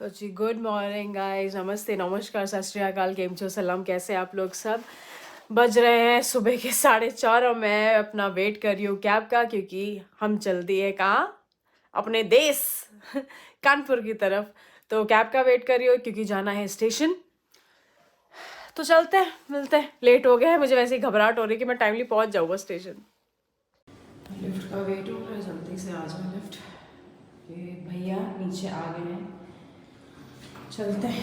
तो जी good morning guys, नमस्ते, नमस्कार, सत श्री अकाल, केम छो, सलाम, कैसे आप लोग सब। बज रहे हैं सुबह के 4:30 और मैं अपना वेट कर रही हूँ कैब का, क्योंकि हम चलती है कहाँ, अपने देश कानपुर की तरफ। तो कैब का वेट कर रही हूँ क्योंकि जाना है स्टेशन। तो चलते हैं, मिलते हैं। लेट हो गया है, मुझे वैसे ही घबराहट हो रही है कि मैं टाइमली पहुँच जाऊँगा स्टेशन। लिफ्ट का वेट हो रहा है, जल्दी से आ जाए लिफ्ट। ये भैया नीचे आ गए हैं, चलते हैं।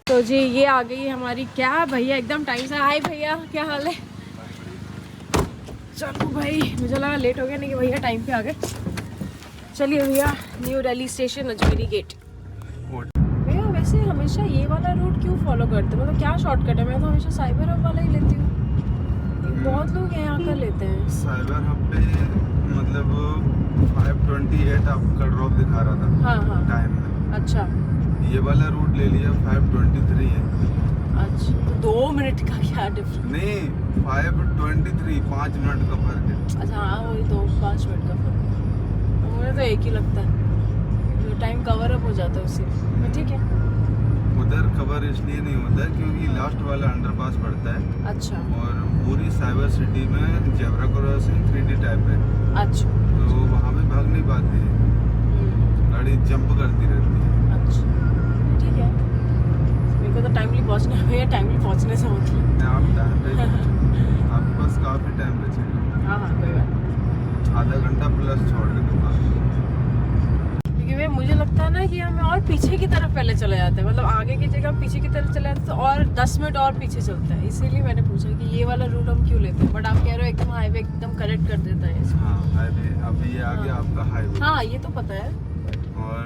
तो जी ये आ गई हमारी कैब। भैया एकदम टाइम से। हाय भैया, क्या हाल है। चलो भाई, मुझे लगा लेट हो गया, नहीं कि भैया टाइम पे आ गए। चलिए भैया, new Delhi station, Ajmeri gate. भैया वैसे हमेशा ये वाला रूट क्यों फॉलो करते हैं, मतलब क्या शॉर्टकट है। मैं तो हमेशा साइबर हब वाला ही लेती हूँ। बहुत लोग यहाँ का लेते हैं। साइबर हब पे मतलब 5:28 आपका ड्रॉप दिखा रहा था। हाँ हाँ टाइम में। अच्छा, ये वाला रूट ले लिया, 5:23 है। अच्छा तो 2 मिनट का क्या डिफरेंस। नहीं, 5:23, 5 मिनट का फर्क है। अच्छा हाँ, वही 2-5 मिनट का फर्क है। मुझे तो एक ही लगता है, टाइम कवर अप हो जाता है उसी में। ठीक है, उधर कवर इसलिए नहीं होता है क्योंकि लास्ट वाला अंडरपास पड़ता है। अच्छा और पूरी साइबर सिटी में जेब्रा क्रॉसिंग 3D टाइप है, अच्छा, तो वहाँ पे भाग नहीं पाती है, गाड़ी जंप करती रहती है। अच्छा ठीक है। मेरे को तो टाइमली पहुंचना है, टाइमली पहुंचने से मतलब। आप टाइम पे आपके पास काफ़ी टाइम बचेगा। हाँ हाँ कोई बात नहीं। आधा घंटा प्लस छोड़ के दुकान, क्योंकि मुझे लगता है ना कि हमें और पीछे की तरफ पहले चले जाते हैं, मतलब आगे की जगह पीछे की तरफ चले जाते हैं, तो और 10 मिनट और पीछे चलता है। इसीलिए मैंने पूछा कि ये वाला रूट हम क्यों लेते हैं। बट आप कह रहे हो एकदम हाईवे एकदम कनेक्ट कर देता है इसको। हाँ हाईवे, अभी ये आ गया आपका हाईवे। हाँ ये तो पता है। और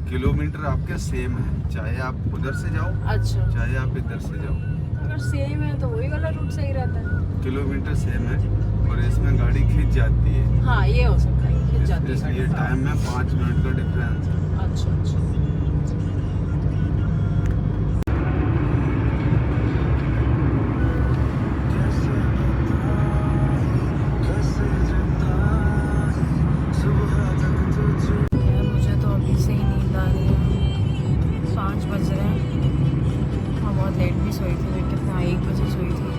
किलोमीटर आपके सेम है, चाहे आप उधर से जाओ अच्छा, चाहे आप इधर से जाओ, अगर सेम है तो वही वाला रूट सही रहता है। किलोमीटर सेम है। और इसमें गाड़ी खींच जाती है। हाँ ये हो सकता है, खिंच जाती है इसलिए गाड़ी। टाइम में 5 मिनट का डिफरेंस है। अच्छा अच्छा, मुझे तो अभी से ही नींद आ रही है। 5 बज रहे हैं। हाँ बहुत लेट भी सोई थी मैं, कितना 1 बजे सोई थी।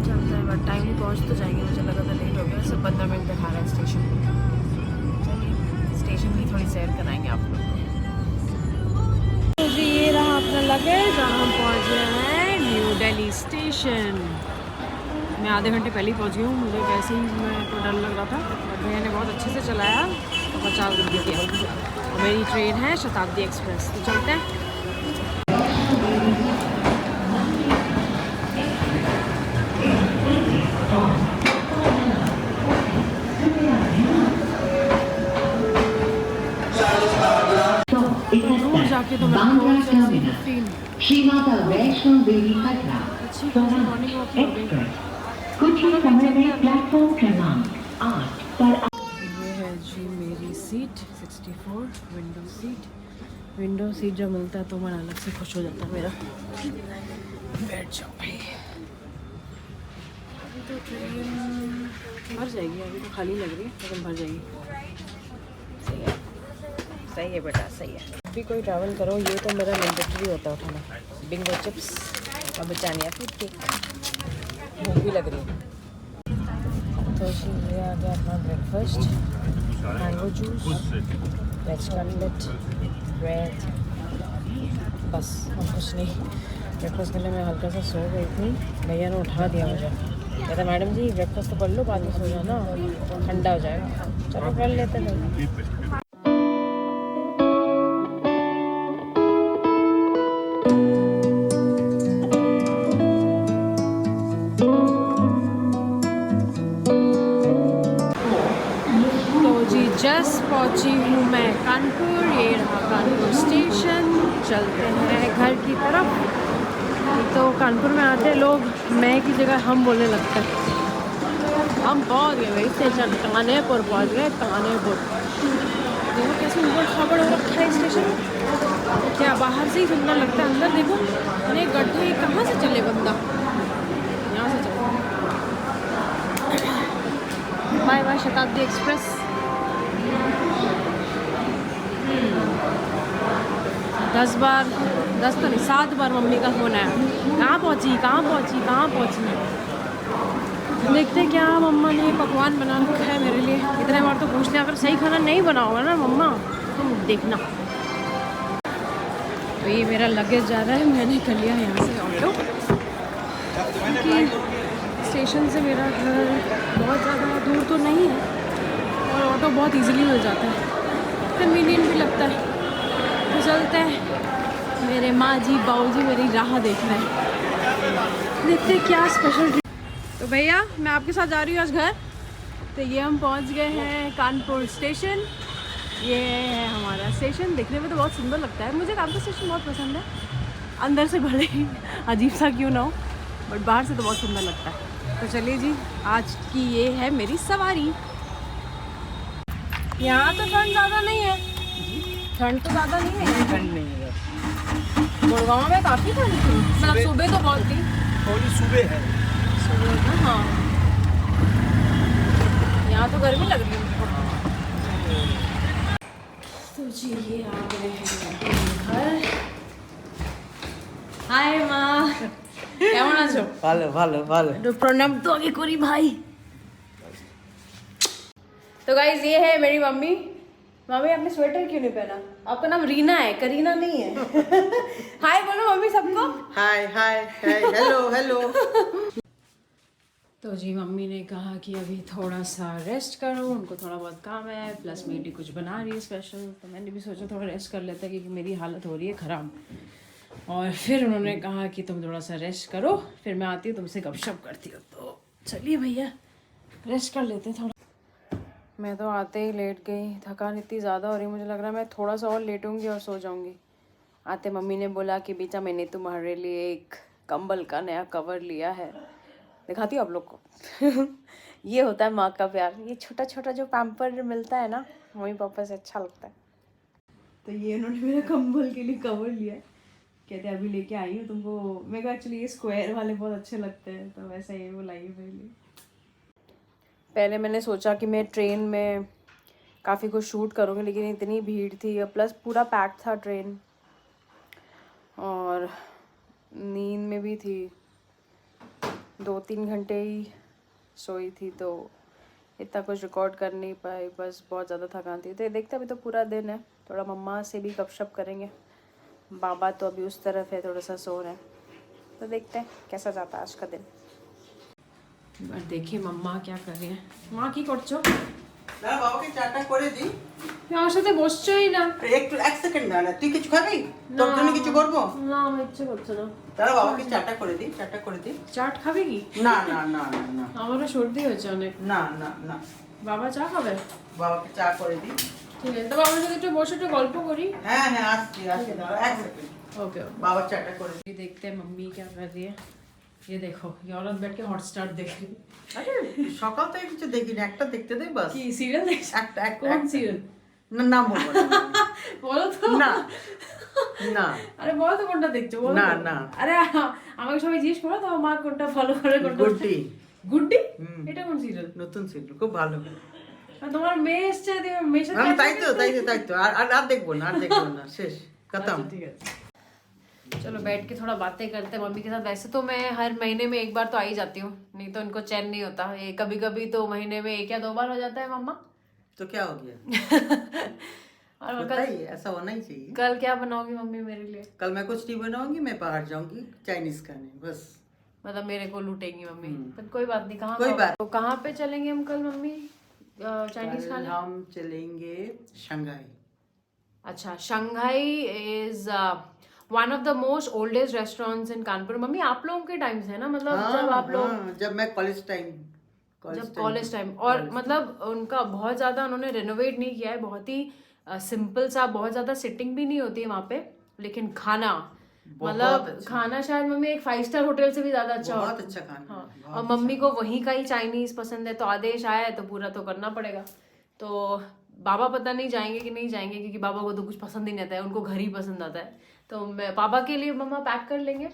चलते हैं, बट टाइम ही पहुँच तो जाएंगे। मुझे लगा था लेट हो गया, सिर्फ 15 मिनट दिखा रहा है स्टेशन। चलिए स्टेशन की थोड़ी सैर कराएंगे आप लोग को। तो जी ये रहा अपना लगेज, जहाँ हम पहुँच गए हैं न्यू दिल्ली स्टेशन। मैं आधे घंटे पहले ही पहुँच गई हूँ। मुझे वैसे ही मैं को डर लग रहा था, और भैया ने बहुत अच्छे से चलाया, तो 50 रुपये दिया। और मेरी ट्रेन है शताब्दी एक्सप्रेस, तो चलते हैं। दूर जाके तो मैं पहुँच जाऊँगी। श्री माता वैष्णो देवी कटरा मॉर्निंग वॉक हो गई। कुछ ही समय में प्लेटफॉर्म क्रमांक 8 पर। ये है जी मेरी seat 64, window seat. Window seat जब मिलता है तो मन अलग से खुश हो जाता है मेरा। बैठ जाओ भाई। अभी तो ट्रेन भर जाएगी, अभी तो खाली लग रही है, लेकिन भर जाएगी। सही है, सही है बेटा, सही है। अभी कोई ट्रैवल करो, ये तो मेरा मैंडेटरी होता है उठाना। बिंगो चिप्स और बिटानिया फूड केक। भूख भी लग रही है। तो ये आ गया अपना breakfast, mango juice, veg cutlet, bread, बस और कुछ नहीं। ब्रेकफास्ट के लिए मैं हल्का सा सो गई थी, भैया ने उठा दिया मुझे। कहता मैडम जी ब्रेकफास्ट तो कर लो, बाद में सो जाना, ठंडा हो जाएगा। चलो कर लेते हैं। जस्ट पहुंची हूँ मैं कानपुर। ये रहा कानपुर स्टेशन। चलते हैं घर की तरफ। तो कानपुर में आते लोग मैं की जगह हम बोलने लगते हैं। हम पहुँच गए भाई स्टेशन, कानेपुर पहुँच गए, कानेपुर। देखो कैसे ऊबड़ खाबड़ हो रखा है स्टेशन। क्या बाहर से ही सुंदर लगता है, अंदर देखो इतने गड्ढे, कहाँ से चले बंदा। यहाँ बाय बाय शताब्दी एक्सप्रेस। 10 बार, 10 तो नहीं 7 बार मम्मी का फ़ोन आया, कहाँ पहुँची कहाँ पहुँची कहाँ पहुँची। देखते क्या मम्मा ने पकवान बना रखा है मेरे लिए। इतने बार तो पूछ लिया, अगर सही खाना नहीं बना होगा ना मम्मा तुम देखना। तो ये मेरा लगेज जा रहा है, मैंने कर लिया यहाँ से ऑटो, क्योंकि स्टेशन से मेरा घर बहुत ज़्यादा दूर तो नहीं है और ऑटो बहुत इजीली मिल जाता है, कन्वीनियंट भी लगता है। तो चलते हैं, मेरे माँ जी बाबूजी मेरी राह देख रहे हैं, देखते क्या स्पेशल। तो भैया मैं आपके साथ जा रही हूँ आज घर। तो ये हम पहुँच गए हैं कानपुर स्टेशन। ये है हमारा स्टेशन, देखने में तो बहुत सुंदर लगता है, मुझे कानपुर स्टेशन बहुत पसंद है। अंदर से भले ही अजीब सा क्यों ना हो, बट बाहर से तो बहुत सुंदर लगता है। तो चलिए जी, आज की ये है मेरी सवारी। यहाँ तो ठंड ज़्यादा नहीं है, ठंड तो ज़्यादा नहीं है, ठंड नहीं है, गुड़गांव में काफ़ी ठंड थी, मतलब सुबह तो बहुत थी, थोड़ी सुबह है। सुबह ना। हाँ यहाँ तो गर्मी लग रही है। तो जी ये आ गए हैं घर। हाय माँ, কেমন আছো? ভালো ভালো ভালো। तो प्रणाम तो आगे कोरी भाई। तो गाइज ये है मेरी मम्मी। मम्मी आपने स्वेटर क्यों नहीं पहना? आपका नाम रीना है, करीना नहीं है। हाय बोलो मम्मी सबको। हाय हाय हाय, हेलो हेलो। तो जी मम्मी ने कहा कि अभी थोड़ा सा रेस्ट करो, उनको थोड़ा बहुत काम है, प्लस मेरी कुछ बना रही है स्पेशल, तो मैंने भी सोचा थोड़ा रेस्ट कर लेते हैं क्योंकि मेरी हालत हो रही है ख़राब। और फिर उन्होंने कहा कि तुम थोड़ा सा रेस्ट करो, फिर मैं आती हूँ तुमसे गपशप करती हूँ। तो चलिए भैया रेस्ट कर लेते हैं थोड़ा। मैं तो आते ही लेट गई, थकान इतनी ज़्यादा हो रही, मुझे लग रहा है मैं थोड़ा सा और लेटूंगी और सो जाऊंगी। आते मम्मी ने बोला कि बेटा मैंने तुम्हारे लिए एक कंबल का नया कवर लिया है, दिखाती हूँ आप लोग को। ये होता है माँ का प्यार, ये छोटा छोटा जो पैम्पर मिलता है ना मम्मी पापा से, अच्छा लगता है। तो ये उन्होंने मेरा कंबल के लिए कवर लिया है, कहते अभी लेके आई हूँ तुमको। मेरे को एक्चुअली ये स्क्वायर वाले बहुत अच्छे लगते हैं, तो वैसा ये वो लाई है मेरे लिए। पहले मैंने सोचा कि मैं ट्रेन में काफ़ी कुछ शूट करूँगी, लेकिन इतनी भीड़ थी, प्लस पूरा पैक था ट्रेन, और नींद में भी थी, 2-3 घंटे ही सोई थी, तो इतना कुछ रिकॉर्ड कर नहीं पाई, बस बहुत ज़्यादा थकान थी। तो देखते अभी तो पूरा दिन है, थोड़ा मम्मा से भी गपशप करेंगे, बाबा तो अभी उस तरफ है, थोड़ा सा सो रहे हैं, तो देखते हैं कैसा जाता है आज का दिन। देखिए मम्मा क्या कर रही हैं। माँ की করছো? না বাবাকে চাটা করে দি। আমার সাথে বসছই না। একটু এক সেকেন্ড দাঁড়া, তুই কিছু খাবি? তোর জন্য কিছু করব? না আমার ইচ্ছে করছে না। দাঁড়া বাবাকে চাটা করে দি, চাটা করে দি। চাট খাবে কি? না না না না না। আমারও সর্দি হয়েছে অনেক। না না না। বাবা চা খাবে? বাবাকে চা করে দি। ঠিক আছে, তবে আমরা যদি একটু বসে একটু গল্প করি। হ্যাঁ হ্যাঁ আসছি আসছি, দাঁড়া এক সেকেন্ড। ओके বাবা চাটা করে দি। ये देखते हैं मम्मी क्या कर रही है। ये देखो ये औरत बैठ के हॉटस्टार देख रही है। আরে সকাল থেকে কিছু দেখিনি, একটা দেখতে দে বাস। কি সিরিয়াল দেখছো? একটা কোন সিরিয়াল? না নাম বলবো না। বলো তো। না না আরে বলো তো কোনটা দেখছো বলো। না তো। না আরে আমাকে সবাই জিজ্ঞেস করো তো মা কোনটা ফলো করে কোনটা। গুড্ডি। গুড্ডি? এটা কোন সিরিয়াল? নতুন সিরিয়াল, খুব ভালো। তোমার মেয়ে এসছে, মেয়ের সাথে আমি তাই তো আর দেখবো না, আর দেখবো না, শেষ खत्म। ठीक है, चलो बैठ के थोड़ा बातें करते हैं मम्मी के साथ। वैसे तो मैं हर महीने में एक बार तो आ ही जाती हूँ, नहीं तो उनको चैन नहीं होता। ये कभी कभी तो महीने में 1 या 2 बार हो जाता है मम्मा। तो क्या हो गया? और होता ही है, ऐसा होना ही चाहिए। कल क्या बनाओगी मम्मी मेरे लिए? कल मैं कुछ नहीं बनाऊंगी, मैं बाहर जाऊंगी चाइनीज खाने, बस। मतलब मेरे को लूटेंगी मम्मी, पर कोई बात नहीं। कहाँ कोई बात। तो कहाँ पे चलेंगे हम कल मम्मी चाइनीज कल खाने? हम चलेंगे शंघाई। अच्छा, Shanghai is one of the most oldest restaurants in Kanpur. Mummy आप लोगों के टाइम से है ना, मतलब जब आप लोग जब मैं कॉलेज टाइम और मतलब उनका बहुत ज़्यादा उन्होंने रेनोवेट नहीं किया है, बहुत ही सिंपल सा, बहुत ज़्यादा सिटिंग भी नहीं होती है वहाँ पे, लेकिन खाना मतलब खाना शायद मम्मी एक 5 स्टार होटल से भी ज़्यादा अच्छा, बहुत अच्छा खाना। हाँ, और मम्मी को वहीं का ही चाइनीज़ पसंद है, तो आदेश आया है तो पूरा तो करना पड़ेगा। तो बाबा पता नहीं जाएंगे कि नहीं जाएंगे, क्योंकि बाबा को तो कुछ पसंद ही नहीं आता है, उनको घर ही पसंद आता है। तो मैं पापा के लिए मम्मा पैक कर लेंगे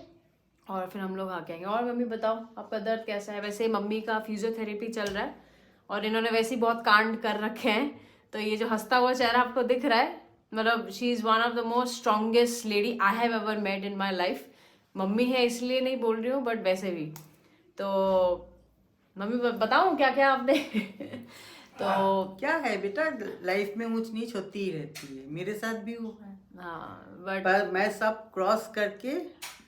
और फिर हम लोग आके आएंगे। और मम्मी बताओ आपका दर्द कैसा है? वैसे मम्मी का फिजियोथेरेपी चल रहा है और इन्होंने वैसे ही बहुत कांड कर रखे हैं, तो ये जो हंसता हुआ चेहरा आपको दिख रहा है, मतलब she is one of the most strongest lady I have ever met in my life. Mummy है इसलिए नहीं बोल रही हूँ, बट वैसे भी। तो मम्मी बताऊँ क्या क्या आपने तो क्या है बेटा, लाइफ में ऊंच नीच होती ही रहती है, मेरे साथ भी हुआ है। हाँ बट पर मैं सब क्रॉस करके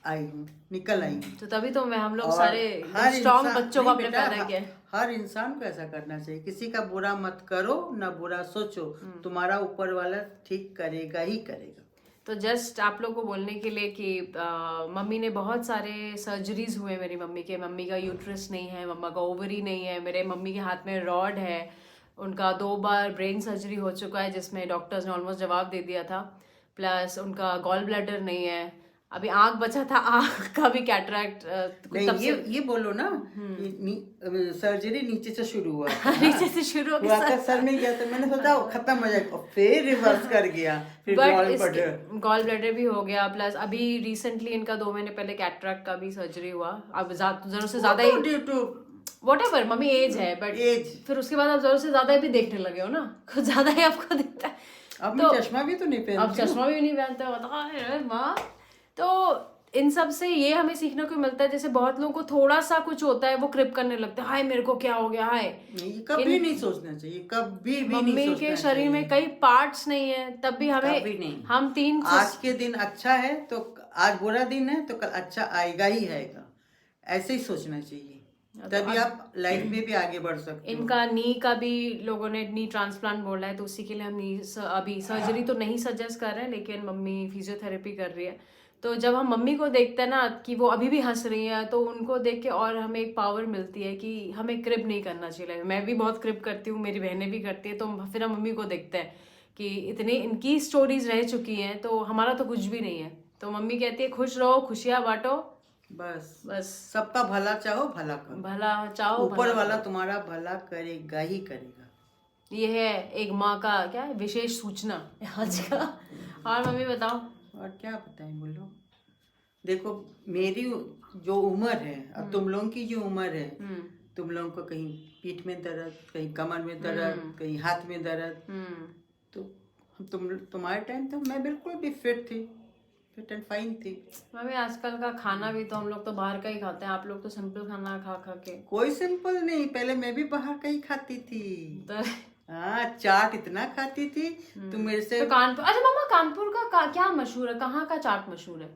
आई हूँ, निकल आई हूँ। तो तभी तो मैं हम लोग और सारे हर स्ट्रॉन्ग इंसान- बच्चों को नहीं अपने बेटा, पैदा किया। हर इंसान को ऐसा करना चाहिए, किसी का बुरा मत करो, ना बुरा सोचो, तुम्हारा ऊपर वाला ठीक करेगा ही करेगा। तो जस्ट आप लोग को बोलने के लिए कि मम्मी ने बहुत सारे सर्जरीज हुए मेरी मम्मी के। मम्मी का यूट्रस नहीं है, मम्मा का ओवरी नहीं है, मेरे मम्मी के हाथ में रॉड है, उनका 2 बार ब्रेन सर्जरी हो चुका है जिसमें डॉक्टर्स ने ऑलमोस्ट जवाब दे दिया था, प्लस उनका गॉल ब्लैडर नहीं है, अभी आँख बचा था, आँख का भी कैटरैक्ट नहीं, ये बोलो ना, सर्जरी नीचे से शुरू हुआ था। नीचे से शुरू हुआ था, सर नहीं गया, तो मैंने सोचा खत्म हो जाएगा, और फिर रिवर्स कर गया, फिर गॉल ब्लैडर भी हो गया, प्लस अभी रिसेंटली इनका 2 महीने पहले कैटरैक्ट का भी सर्जरी हुआ। अब जरूरत से ज्यादा ही due to whatever, mummy age है, बट एज, फिर उसके बाद आप जरूरत से ज्यादा भी देखने लगे हो ना, कुछ ज्यादा ही आपको दिखता है। अब मैं चश्मा भी तो नहीं पहनती, अब चश्मा भी नहीं पहनते हो, बता अरे माँ। तो इन सब से ये हमें सीखने को मिलता है, जैसे बहुत लोगों को थोड़ा सा कुछ होता है वो क्रिप करने लगते हैं, हाय मेरे को क्या हो गया, हाय। नहीं, कभी नहीं सोचना चाहिए, कभी भी नहीं मम्मी सोचना के शरीर में कई पार्ट्स नहीं है, तब भी हमें कभी नहीं। हम 3 आज के दिन अच्छा है तो आज बुरा दिन है तो कल अच्छा आएगा ही आएगा, ऐसे ही सोचना चाहिए, तभी आप लाइफ में भी आगे बढ़ सकते हो। इनका नी का भी लोगों ने नी ट्रांसप्लांट बोला है, तो उसी के लिए हम नी अभी सर्जरी तो नहीं सजेस्ट कर रहे हैं, लेकिन मम्मी फिजियोथेरेपी कर रही है। तो जब हम मम्मी को देखते हैं ना कि वो अभी भी हंस रही है, तो उनको देख के और हमें एक पावर मिलती है कि हमें क्रिप नहीं करना चाहिए। मैं भी बहुत क्रिप करती हूँ, मेरी बहनें भी करती है, तो फिर हम मम्मी को देखते हैं कि इतनी इनकी स्टोरीज रह चुकी हैं, तो हमारा तो कुछ भी नहीं है। तो मम्मी कहती है खुश रहो, खुशियाँ बांटो, बस बस सबका भला चाहो, भला करो, भला चाहो, ऊपर वाला तुम्हारा भला करेगा ही करेगा। ये है एक माँ का क्या है विशेष सूचना आज का। और मम्मी बताओ। और क्या बताएं, बोलो। देखो मेरी जो उम्र है और तुम लोगों की जो उम्र है, तुम लोगों को कहीं पीठ में दर्द, कहीं कमर में दर्द, कहीं हाथ में दर्द, तो तुम्हारे टाइम तो मैं बिल्कुल भी फिट थी, फिट एंड फाइन थी। मम्मी आजकल का खाना भी तो हम लोग तो बाहर का ही खाते हैं, आप लोग तो सिंपल खाना खा खा के। कोई सिंपल नहीं, पहले मैं भी बाहर का ही खाती थी। तो हाँ, चाट इतना खाती थी, तुम मेरे से। तो कानपुर, अच्छा मम्मा कानपुर का क्या मशहूर है, कहाँ का चाट मशहूर है?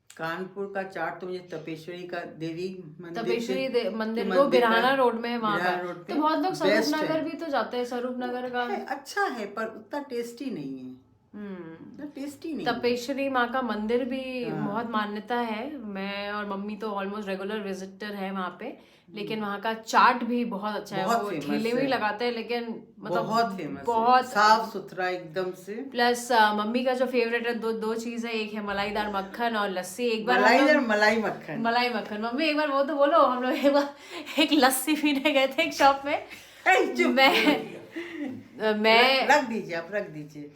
कानपुर का चाट तो मुझे तपेश्वरी का देवी मंदिर, तपेश्वरी मंदिर वो बिरहाना रोड में है, वहाँ का। रोड पे तो बहुत लोग स्वरूप बेस्ट नगर है। भी तो जाते हैं, स्वरूप नगर का अच्छा है पर उतना टेस्टी नहीं है, उतना टेस्टी नहीं है। तपेश्वरी माँ का मंदिर भी बहुत मान्यता है। मैं और मम्मी तो ऑलमोस्ट रेगुलर विजिटर है वहाँ पे, लेकिन वहाँ का चाट भी बहुत अच्छा है। बहुत वो famous ठेले में है। लगाते हैं, लेकिन मतलब बहुत फेमस, बहुत साफ सुथरा एकदम से। प्लस मम्मी का जो फेवरेट है दो चीज है, एक है मलाईदार मक्खन और लस्सी। एक बार मलाई मक्खन, मलाई मक्खन मम्मी एक बार वो तो बोलो, हम लोग एक बार एक लस्सी पीने गए थे एक शॉप में। मैं रख दीजिए, आप रख दीजिए।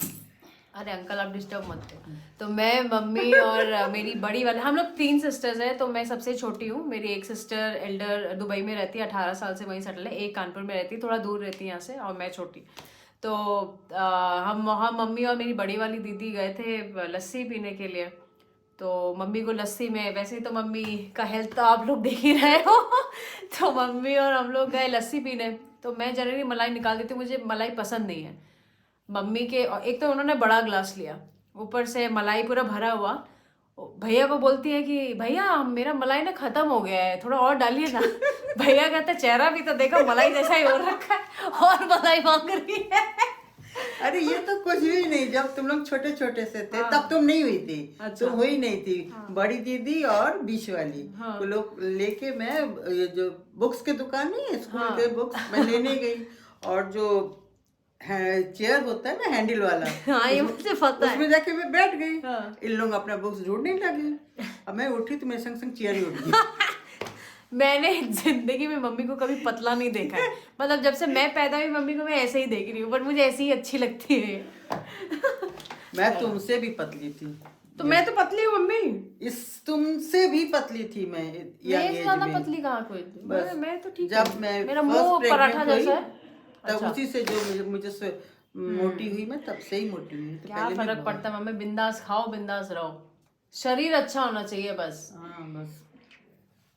अरे अंकल आप डिस्टर्ब मत करो। तो मैं मम्मी और मेरी बड़ी वाली, हम लोग 3 सिस्टर्स हैं, तो मैं सबसे छोटी हूँ। मेरी एक सिस्टर एल्डर दुबई में रहती है, 18 साल से वहीं सेटल है, एक कानपुर में रहती है, थोड़ा दूर रहती है यहाँ से, और मैं छोटी। तो हम वहाँ मम्मी और मेरी बड़ी वाली दीदी गए थे लस्सी पीने के लिए। तो मम्मी को लस्सी में, वैसे ही तो मम्मी का हेल्थ तो आप लोग देख ही रहे हो तो मम्मी और हम लोग गए लस्सी पीने। तो मैं जनरली मलाई निकाल देती हूँ, मुझे मलाई पसंद नहीं है। मम्मी के एक तो उन्होंने बड़ा ग्लास लिया, ऊपर से मलाई पूरा भरा हुआ, भैया को बोलती है कि भैया मेरा मलाई ना खत्म हो गया है, थोड़ा और डालिए ना भैया कहते चेहरा भी तो देखो मलाई जैसा ही हो रखा है, और मलाई मांग रही है। अरे ये तो कुछ भी नहीं, जब तुम लोग छोटे छोटे से थे तब तुम नहीं हुई थी। अच्छा। तुम हुई नहीं थी। बड़ी दीदी और बीच वाली वो लोग लेके, मैं ये जो बुक्स के दुकान नहीं है, स्कूल के बुक्स मैं लेने गई, और जो चेयर होता है ना हैंडल वाला, हाँ ये मुझे पता है, उसमें जाके मैं बैठ गई। इन लोग अपना बुक्स ढूंढने लगे, अब मैं उठी तो मेरे संग संग चेयर ही उठ गई। मैंने जिंदगी में मम्मी को कभी पतला नहीं देखा है, मतलब जब से मैं पैदा हुई मम्मी को मैं ऐसे ही देख रही हूँ, बट मुझे ऐसी ही अच्छी लगती है। मैं तुमसे भी पतली थी, तो मैं तो पतली हूँ मम्मी। इस तुमसे भी पतली थी मैं young मैं age ज्यादा में। पतली कहाँ कोई थी? बस मैं तो ठीक जब हूँ। मैं मेरा first मुंह pregnant पराठा हुई, जैसा है। तब अच्छा। उसी से जो मुझे से मोटी हुई मैं, तब से ही मोटी हुई। तो क्या पहले मैं फर्क पड़ता है मम्मी, बिंदास खाओ बिंदास रहो, शरीर अच्छा होना चाहिए बस। हाँ बस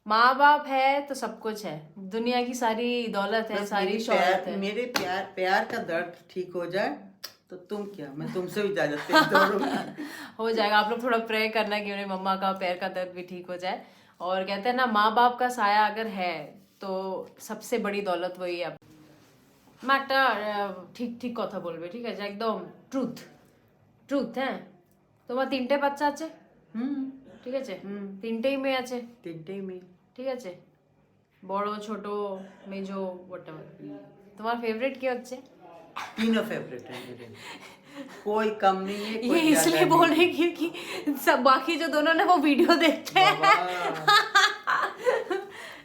माँ बाप है तो सब कुछ है, दुनिया की सारी दौलत है, बस सारी शौहरत है। मेरे प्यार का दर्द ठीक हो जाए तो तुम क्या, मैं तुमसे भी ज्यादा तेज दौड़ूंगी। हो जाएगा। आप लोग थोड़ा प्रे करना कि उन्हें मम्मा का पैर का दर्द भी ठीक हो जाए। और कहते हैं ना, माँ बाप का साया अगर है तो सबसे बड़ी दौलत वही है। मैं ঠিক ঠিক কথা বলবে, ঠিক আছে? একদম ট্রুথ। হ্যাঁ, তোমার 3টে বাচ্চা আছে, ঠিক আছে? 3টেই মেয়ে আছে, 3টেই মেয়ে, ঠিক আছে? বড় ছোট মেজো হোয়াটএভার। তোমার ফেভারিট কি হচ্ছে? तीनों फेवरेट है मेरे, कोई कम नहीं है, ये कोई इसलिए ज्यादा बोल नहीं। रही क्योंकि सब बाकी जो दोनों ने वो वीडियो देखते हैं। बाबा,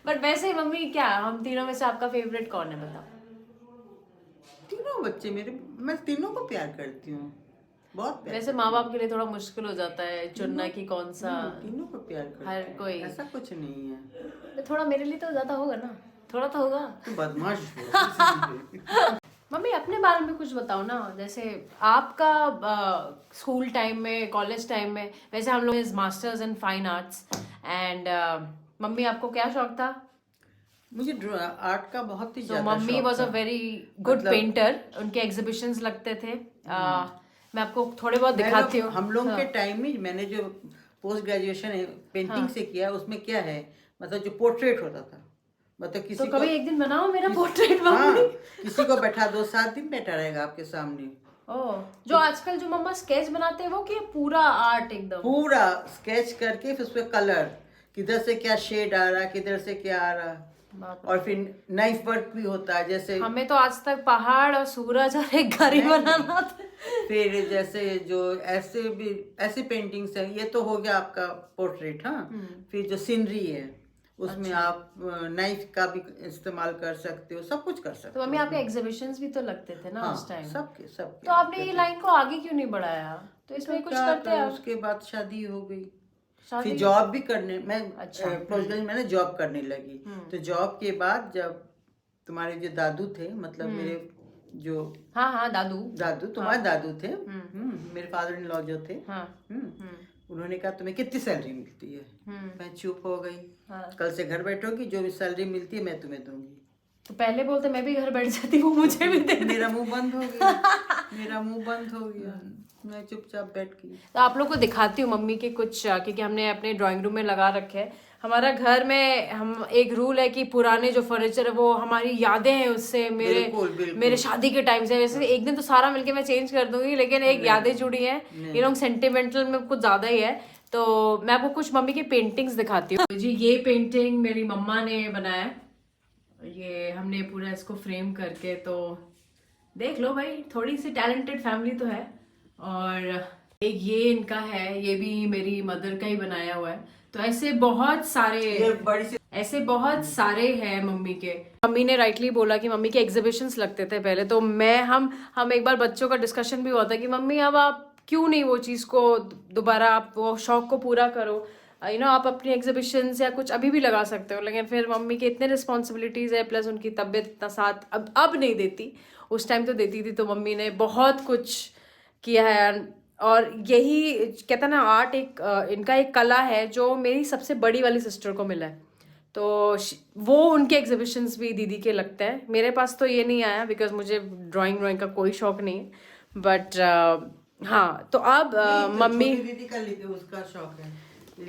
बट वैसे ही मम्मी, क्या हम तीनों में से आपका फेवरेट कौन है बताओ? तीनों बच्चे मेरे, मैं तीनों को प्यार करती हूँ, बहुत प्यार। वैसे माँ बाप के लिए थोड़ा मुश्किल हो जाता है चुनना कि कौन सा। तीनों को प्यार करती हर हूँ, कोई ऐसा कुछ नहीं है। थोड़ा मेरे लिए तो ज्यादा होगा ना, थोड़ा तो होगा। तू बदमाश हो। मम्मी अपने बारे में कुछ बताओ ना, जैसे आपका स्कूल टाइम में, कॉलेज टाइम में, वैसे हम लोग is masters in fine arts and mummy आपको क्या शौक था? मुझे आर्ट का बहुत ही तो ज्यादा मम्मी शौक वॉज अ था। वेरी गुड मतलब- पेंटर, उनके एग्जीबिशंस लगते थे। मैं आपको थोड़े बहुत दिखाती हूँ। हम लोग के टाइम में मैंने जो पोस्ट ग्रेजुएशन पेंटिंग से किया, उसमें क्या है, मतलब जो पोर्ट्रेट होता था, मतलब तो किसी कभी को, एक दिन बनाओ मेरा पोर्ट्रेट हाँ, मम्मी। किसी को बैठा दो, 7 दिन बैठा रहेगा आपके सामने। ओ, जो आजकल जो मम्मा स्केच बनाते हैं वो कि पूरा आर्ट एकदम पूरा स्केच करके फिर उसपे कलर, किधर से क्या शेड आ रहा है, किधर से क्या आ रहा है, बाप और फिर नाइफ वर्क भी होता है, जैसे हमें तो आज तक पहाड़ और सूरज और एक घर ही बनाना था। फिर जैसे जो ऐसे पेंटिंग्स है, ये तो हो गया आपका पोर्ट्रेट। हाँ, फिर जो सीनरी है उसमें आप नाइफ का भी इस्तेमाल कर सकते हो, सब कुछ कर सकते तो हो। मम्मी आपके एग्जीबिशंस भी तो लगते थे ना हाँ, उस टाइम? सबके तो आपने ये लाइन को आगे क्यों नहीं बढ़ाया? तो इसमें कुछ करते हैं आप? उसके बाद शादी हो गई, शादी? फिर जॉब भी करने, मैं अच्छा। मैंने जॉब करने लगी। तो जॉब के बाद जब तुम्हारे जो दादू थे, मतलब मेरे जो हाँ दादू तुम्हारे दादू थे, मेरे फादर इन लॉ जो थे, हाँ उन्होंने कहा तुम्हें कितनी सैलरी मिलती है? मैं चुप हो गई। हाँ। कल से घर बैठोगी, जो भी सैलरी मिलती है मैं तुम्हें दूंगी। तो पहले बोलते मैं भी घर बैठ जाती, वो मुझे भी दे। मेरा मुंह बंद हो गया, मेरा मुंह बंद हो गया, मैं चुपचाप बैठ गई। तो आप लोग को दिखाती हूँ मम्मी के कुछ, क्योंकि हमने अपने ड्राइंग रूम में लगा रखे हैं। हमारा घर में हम एक रूल है कि पुराने जो फर्नीचर है वो हमारी यादें हैं उससे, बिल्कुल। मेरे शादी के टाइम से। वैसे एक दिन तो सारा मिलके मैं चेंज कर दूंगी, लेकिन एक यादें जुड़ी हैं, ये लोग सेंटिमेंटल में कुछ ज्यादा ही है। तो मैं आपको कुछ मम्मी की पेंटिंग्स दिखाती हूँ जी। ये पेंटिंग मेरी मम्मा ने बनाया, ये हमने पूरा इसको फ्रेम करके, तो देख लो भाई, थोड़ी सी टैलेंटेड फैमिली तो है। और एक ये इनका है, ये भी मेरी मदर का ही बनाया हुआ है। तो ऐसे बहुत सारे हैं मम्मी के। मम्मी ने राइटली बोला कि मम्मी के एग्जीबिशंस लगते थे पहले, तो हम एक बार बच्चों का डिस्कशन भी हुआ था कि मम्मी अब आप क्यों नहीं वो चीज़ को दोबारा, आप वो शौक को पूरा करो, आप अपनी एग्जीबिशंस या कुछ अभी भी लगा सकते हो। लेकिन फिर मम्मी के इतने रिस्पॉन्सिबिलिटीज़ है, प्लस उनकी तबीयत इतना साथ अब नहीं देती, उस टाइम तो देती थी। तो मम्मी ने बहुत कुछ किया है। और यही कहता ना, आर्ट इनका एक कला है जो मेरी सबसे बड़ी वाली सिस्टर को मिला है। तो वो उनके एग्जीबिशंस भी दीदी के लगते हैं। मेरे पास तो ये नहीं आया बिकॉज मुझे ड्राइंग का कोई शौक नहीं है। बट हाँ, तो अब मम्मी, दीदी का उसका शौक है,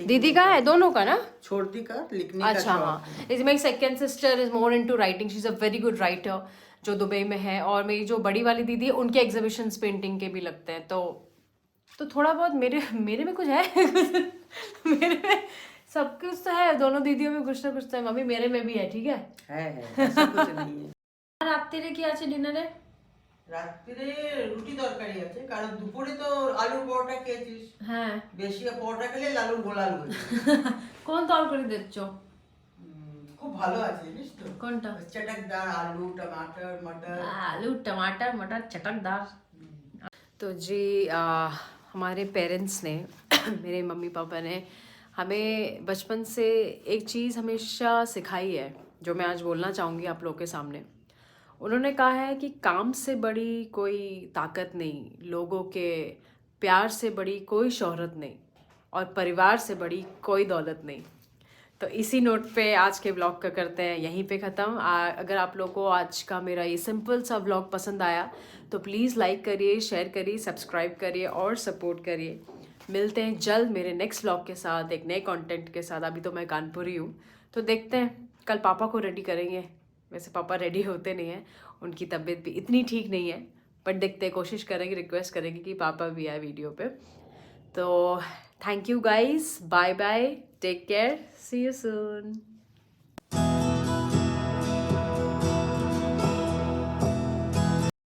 दीदी का है, दोनों का ना, छोटी का लिखने अच्छा का शौक हाँ। है। मेरी second sister is more into writing, she is a very good writer, जो दुबई में है। और मेरी जो बड़ी वाली दीदी है, उनके एग्जीबिशंस पेंटिंग के भी लगते हैं। तो थोड़ा बहुत मेरे में कुछ है मेरे में सब कुछ तो है, दोनों दीदियों में कुछ ना कुछ तो है। मम्मी मेरे में भी है, ठीक है, ऐसा कुछ नहीं है। রাত্রে কি আছে ডিনারে? রাত্রে রুটি তরকারি আছে, কারণ দুপুরে তো আলুর পরোটা খেয়েছিস। হ্যাঁ, বেশি পরোটা খেলে লালুর গোলাল হয়ে যায়। কোন তরকারি দিচ্ছ? খুব ভালো আছে জানিস তো, কোনটা? চটকদার আলু टमाटर मटर, आलू टमाटर मटर चटकदार। तो जी हमारे पेरेंट्स ने मेरे मम्मी पापा ने हमें बचपन से एक चीज़ हमेशा सिखाई है, जो मैं आज बोलना चाहूँगी आप लोगों के सामने। उन्होंने कहा है कि काम से बड़ी कोई ताकत नहीं, लोगों के प्यार से बड़ी कोई शोहरत नहीं, और परिवार से बड़ी कोई दौलत नहीं। तो इसी नोट पे आज के व्लॉग का करते हैं यहीं पे ख़त्म। अगर आप लोगों को आज का मेरा ये सिंपल सा व्लॉग पसंद आया तो प्लीज़ लाइक करिए, शेयर करिए, सब्सक्राइब करिए और सपोर्ट करिए। मिलते हैं जल्द मेरे नेक्स्ट व्लॉग के साथ, एक नए कंटेंट के साथ। अभी तो मैं कानपुर ही हूँ, तो देखते हैं, कल पापा को रेडी करेंगे। वैसे पापा रेडी होते नहीं हैं, उनकी तबीयत भी इतनी ठीक नहीं है, बट देखते हैं, कोशिश करेंगे, रिक्वेस्ट करेंगे कि पापा भी आए वीडियो पे। तो thank you guys, bye bye, take care, see you soon.